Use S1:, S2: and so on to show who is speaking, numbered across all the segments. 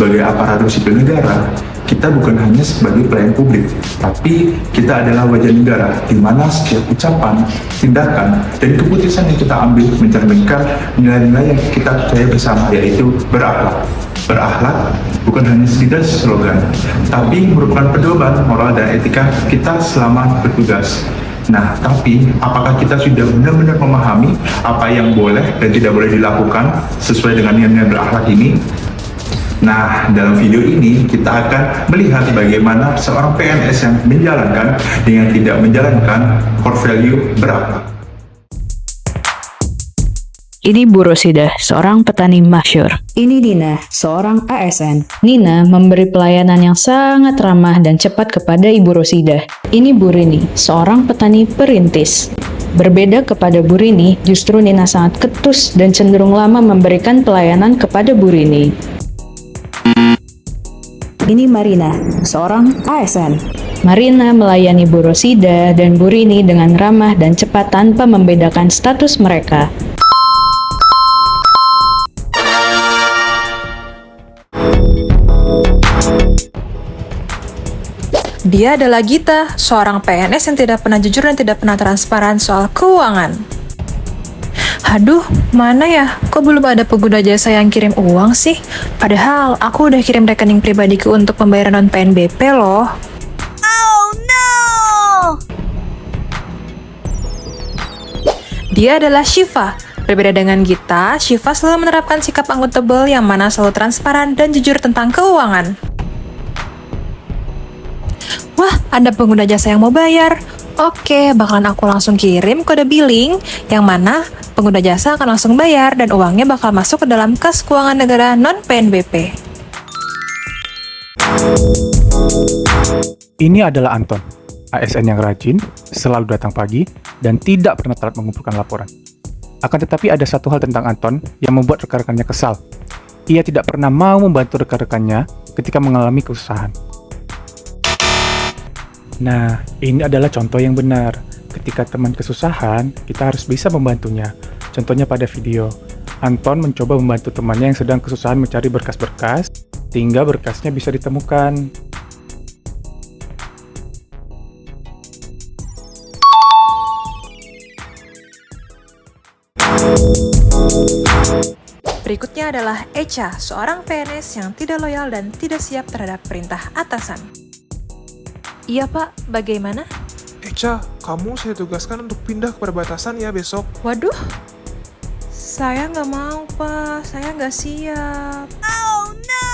S1: sebagai aparatur sipil negara, kita bukan hanya sebagai pelayan publik, tapi kita adalah wajah negara, di mana setiap ucapan, tindakan, dan keputusan yang kita ambil mencerminkan nilai-nilai yang kita percaya bersama, yaitu berakhlak. Berakhlak bukan hanya sekedar slogan, tapi merupakan pedoman moral dan etika kita selama bertugas. Nah, tapi apakah kita sudah benar-benar memahami apa yang boleh dan tidak boleh dilakukan sesuai dengan nilai berakhlak ini? Nah, dalam video ini kita akan melihat bagaimana seorang PNS yang menjalankan dengan tidak menjalankan core value berakhlak.
S2: Ini Bu Rosidah, seorang petani masyhur.
S3: Ini Dina, seorang ASN.
S2: Nina memberi pelayanan yang sangat ramah dan cepat kepada Ibu Rosidah. Ini Bu Rini, seorang petani perintis. Berbeda kepada Bu Rini, justru Nina sangat ketus dan cenderung lama memberikan pelayanan kepada Bu Rini.
S3: Ini Marina, seorang ASN.
S2: Marina melayani Bu Rosida dan Bu Rini dengan ramah dan cepat tanpa membedakan status mereka.
S4: Dia adalah Gita, seorang PNS yang tidak pernah jujur dan tidak pernah transparan soal keuangan. Aduh, mana ya? Kok belum ada pengguna jasa yang kirim uang sih? Padahal aku udah kirim rekening pribadiku untuk pembayaran non-PNBP loh.
S5: Oh no!
S4: Dia adalah Shiva. Berbeda dengan Gita, Shiva selalu menerapkan sikap akuntabel yang mana selalu transparan dan jujur tentang keuangan. Wah, ada pengguna jasa yang mau bayar. Oke, bakalan aku langsung kirim kode billing, yang mana pengguna jasa akan langsung bayar dan uangnya bakal masuk ke dalam kas keuangan negara non-PNBP.
S6: Ini adalah Anton, ASN yang rajin, selalu datang pagi, dan tidak pernah telat mengumpulkan laporan. Akan tetapi ada satu hal tentang Anton yang membuat rekan-rekannya kesal. Ia tidak pernah mau membantu rekan-rekannya ketika mengalami kesusahan. Nah, ini adalah contoh yang benar. Ketika teman kesusahan, kita harus bisa membantunya. Contohnya pada video, Anton mencoba membantu temannya yang sedang kesusahan mencari berkas-berkas, sehingga berkasnya bisa ditemukan.
S4: Berikutnya adalah Echa, seorang PNS yang tidak loyal dan tidak siap terhadap perintah atasan. Iya Pak, bagaimana?
S7: Echa, kamu saya tugaskan untuk pindah ke perbatasan ya besok.
S4: Waduh, saya nggak mau Pak, saya nggak siap.
S5: Oh no!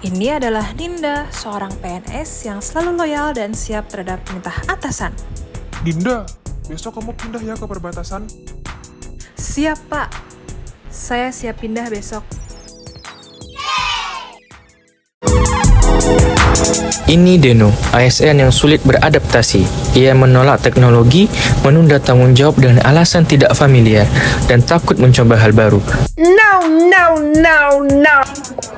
S4: Ini adalah Dinda, seorang PNS yang selalu loyal dan siap terhadap perintah atasan.
S7: Dinda, besok kamu pindah ya ke perbatasan.
S4: Siap Pak, saya siap pindah besok.
S8: Ini Deno, ASN yang sulit beradaptasi. Ia menolak teknologi, menunda tanggung jawab dengan alasan tidak familiar, dan takut mencoba hal baru.
S5: No!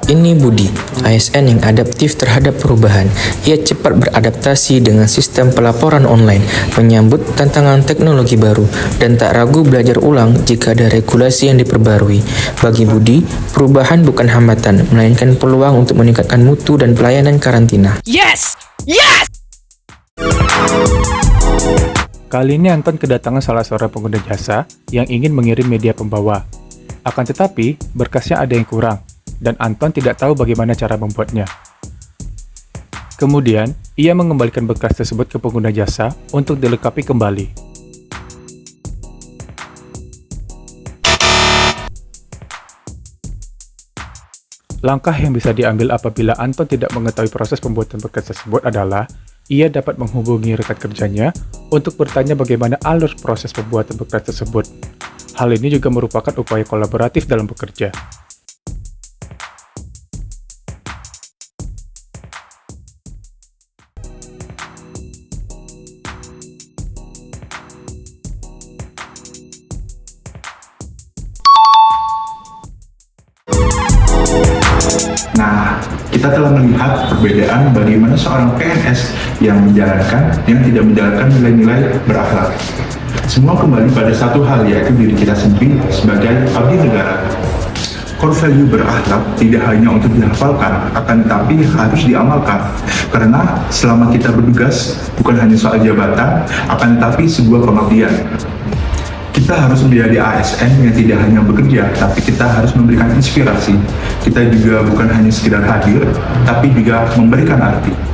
S8: Ini Budi, ASN yang adaptif terhadap perubahan. Ia cepat beradaptasi dengan sistem pelaporan online, menyambut tantangan teknologi baru, dan tak ragu belajar ulang jika ada regulasi yang diperbarui. Bagi Budi, perubahan bukan hambatan, melainkan peluang untuk meningkatkan mutu dan pelayanan karantina.
S5: Yes! Yes!
S6: Kali ini Anton kedatangan salah seorang pengguna jasa yang ingin mengirim media pembawa. Akan tetapi, berkasnya ada yang kurang, dan Anton tidak tahu bagaimana cara membuatnya. Kemudian, ia mengembalikan berkas tersebut ke pengguna jasa untuk dilengkapi kembali. Langkah yang bisa diambil apabila Anton tidak mengetahui proses pembuatan berkas tersebut adalah ia dapat menghubungi rekan kerjanya untuk bertanya bagaimana alur proses pembuatan berkas tersebut. Hal ini juga merupakan upaya kolaboratif dalam bekerja.
S1: Nah, kita telah melihat perbedaan bagaimana seorang PNS yang menjalankan dan tidak menjalankan nilai-nilai berakhlak. Semua kembali pada satu hal, yaitu diri kita sendiri sebagai abdi negara. Core value berakhlak tidak hanya untuk dihafalkan, akan tetapi harus diamalkan. Karena selama kita bertugas, bukan hanya soal jabatan, akan tetapi sebuah pengabdian. Kita harus menjadi ASN yang tidak hanya bekerja, tapi kita harus memberikan inspirasi. Kita juga bukan hanya sekedar hadir, tapi juga memberikan arti.